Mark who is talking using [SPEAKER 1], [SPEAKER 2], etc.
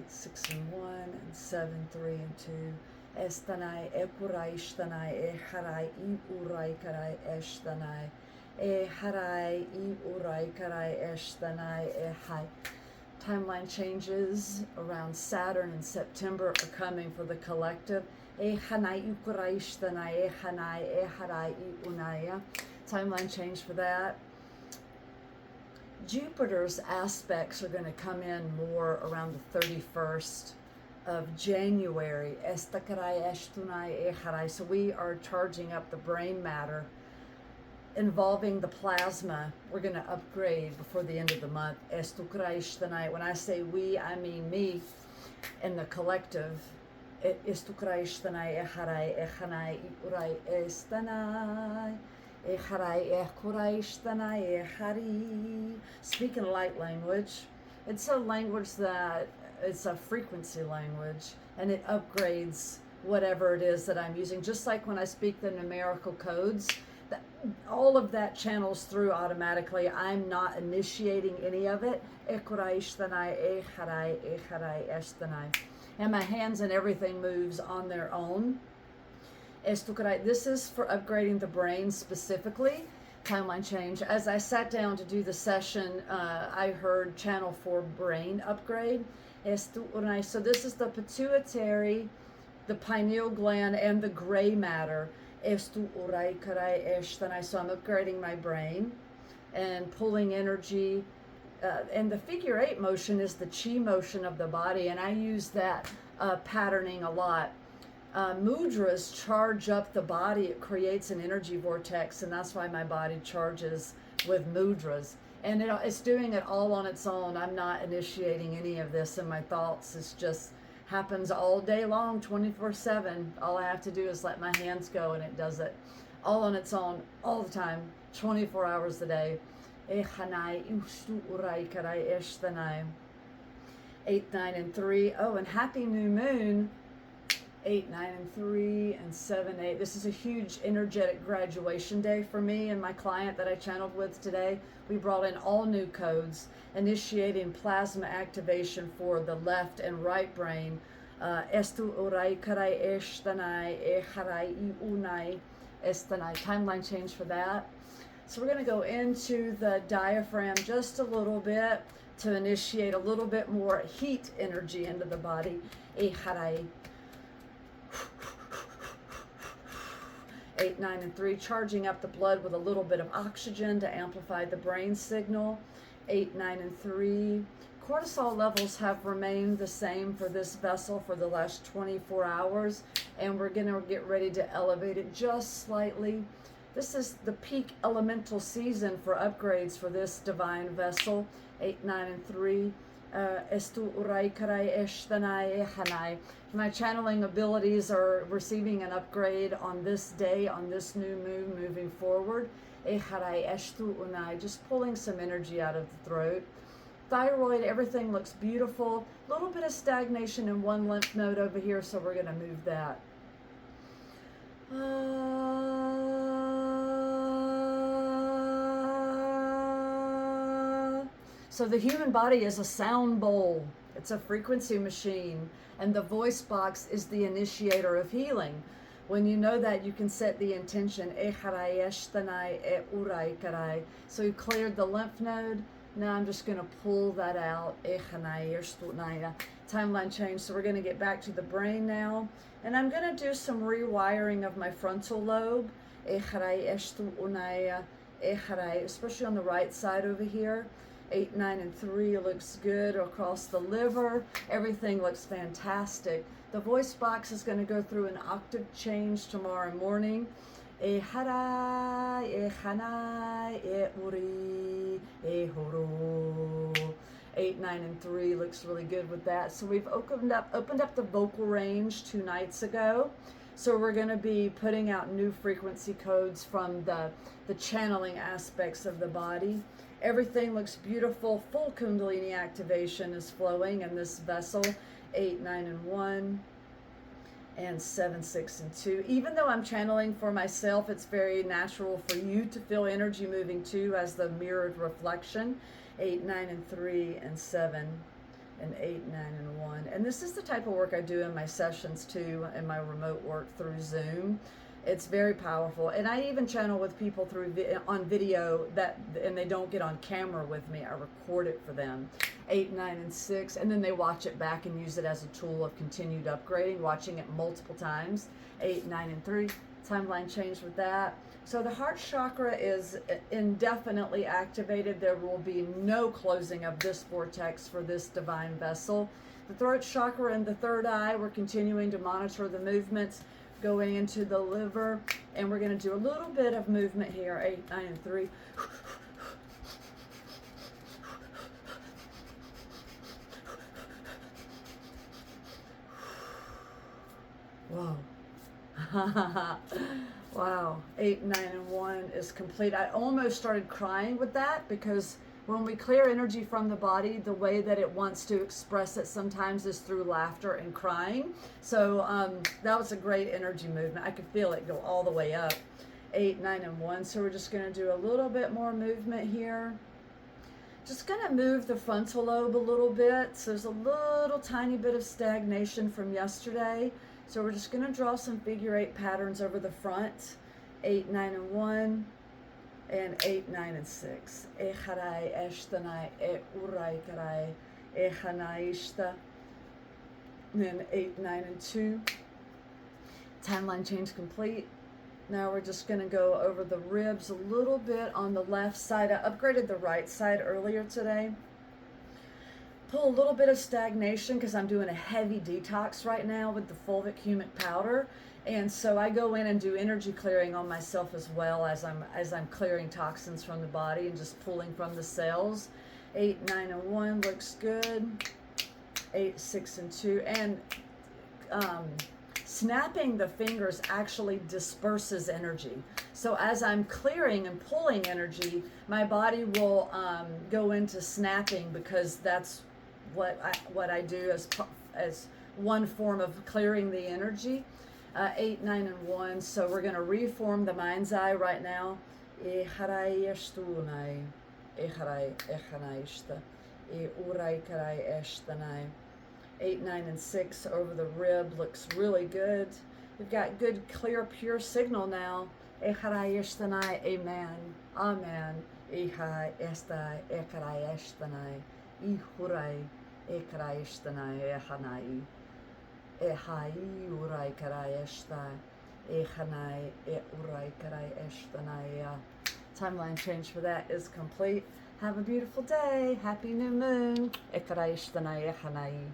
[SPEAKER 1] 8, 6 and 1, and 7, 3 and 2. Estanai ekurai ishtanai e harai I urai karai eshtanai e harai I urai karai eshtanai e hai. Timeline changes around Saturn in September are coming for the collective. E hanai ukurai ishtanai e hanai e harai I unaya. Timeline change for that. Jupiter's aspects are going to come in more around the 31st of January. So we are charging up the brain matter involving the plasma. We're going to upgrade before the end of the month. When I say we, I mean me and the collective. Speaking light language. It's a language that it's a frequency language, and it upgrades whatever it is that I'm using. Just like when I speak the numerical codes, that all of that channels through automatically. I'm not initiating any of it. And my hands and everything moves on their own. This is for upgrading the brain specifically. Timeline change. As I sat down to do the session, I heard channel 4 brain upgrade. So this is the pituitary, the pineal gland, and the gray matter. So I'm upgrading my brain and pulling energy. And the figure 8 motion is the chi motion of the body, and I use that patterning a lot. Mudras charge up the body. It creates an energy vortex, and that's why my body charges with mudras. And it's doing it all on its own. I'm not initiating any of this in my thoughts. It's just happens all day long, 24/7. All I have to do is let my hands go, and it does it all on its own, all the time, 24 hours a day. 8, 9 and 3. Oh, and happy new moon. 8, 9 and 3 and 7, 8. This is a huge energetic graduation day for me and my client that I channeled with today. We brought in all new codes, initiating plasma activation for the left and right brain. Timeline change for that. So we're going to go into the diaphragm just a little bit to initiate a little bit more heat energy into the body. 8, 9 and 3, charging up the blood with a little bit of oxygen to amplify the brain signal. 8, 9 and 3. Cortisol levels have remained the same for this vessel for the last 24 hours, and we're going to get ready to elevate it just slightly. This is the peak elemental season for upgrades for this divine vessel. 8, 9 and 3. My channeling abilities are receiving an upgrade on this day, on this new moon moving forward. Just pulling some energy out of the throat. Thyroid, everything looks beautiful. A little bit of stagnation in one lymph node over here, so we're going to move that. So the human body is a sound bowl. It's a frequency machine, and the voice box is the initiator of healing. When you know that, you can set the intention. So you cleared the lymph node. Now I'm just going to pull that out. Timeline change. So we're going to get back to the brain now. And I'm going to do some rewiring of my frontal lobe. Especially on the right side over here. 8, 9 and 3 looks good across the liver. Everything looks fantastic. The voice box is going to go through an octave change tomorrow morning. 8, 9 and 3 looks really good with that. So we've opened up the vocal range 2 nights ago. So we're going to be putting out new frequency codes from the channeling aspects of the body. Everything looks beautiful. Full Kundalini activation is flowing in this vessel. 8, 9 and 1 and 7, 6 and 2. Even though I'm channeling for myself, it's very natural for you to feel energy moving too as the mirrored reflection. 8, 9 and 3 and 7. and 8, 9, and 1. And this is the type of work I do in my sessions too, in my remote work through Zoom. It's very powerful, and I even channel with people through on video and they don't get on camera with me. I record it for them. 8, 9, and 6, and then they watch it back and use it as a tool of continued upgrading, watching it multiple times. 8, 9, and 3. Timeline change with that. So the heart chakra is indefinitely activated. There will be no closing of this vortex for this divine vessel. The throat chakra and the third eye, we're continuing to monitor the movements going into the liver, and we're going to do a little bit of movement here. 8, 9, and 3. Whoa. Wow. 8, 9, and 1 is complete. I almost started crying with that, because when we clear energy from the body, the way that it wants to express it sometimes is through laughter and crying. So that was a great energy movement. I could feel it go all the way up. 8, 9, and 1. So we're just going to do a little bit more movement here. Just going to move the frontal lobe a little bit. So there's a little tiny bit of stagnation from yesterday. So we're just going to draw some figure 8 patterns over the front. 8, 9, and 1. And 8, 9, and 6. Echarai eshtanai e urai karai echanaishta. Then 8, 9, and 2. Timeline change complete. Now we're just going to go over the ribs a little bit on the left side. I upgraded the right side earlier today. Pull a little bit of stagnation because I'm doing a heavy detox right now with the fulvic humic powder. And so I go in and do energy clearing on myself as well as I'm clearing toxins from the body and just pulling from the cells. 8, 9, and 1 looks good. 8, 6, and 2. And snapping the fingers actually disperses energy. So as I'm clearing and pulling energy, my body will go into snapping, because that's what I do as one form of clearing the energy. 8, 9, and 1. So we're going to reform the mind's eye right now. 8, 9, and 6 over the rib looks really good. We've got good, clear, pure signal now. Amen. Amen. Ehai urai karai eshtai. Echanai e urai karai eshtanai. Timeline change for that is complete. Have a beautiful day. Happy new moon. Ekarai eshtanai echanai.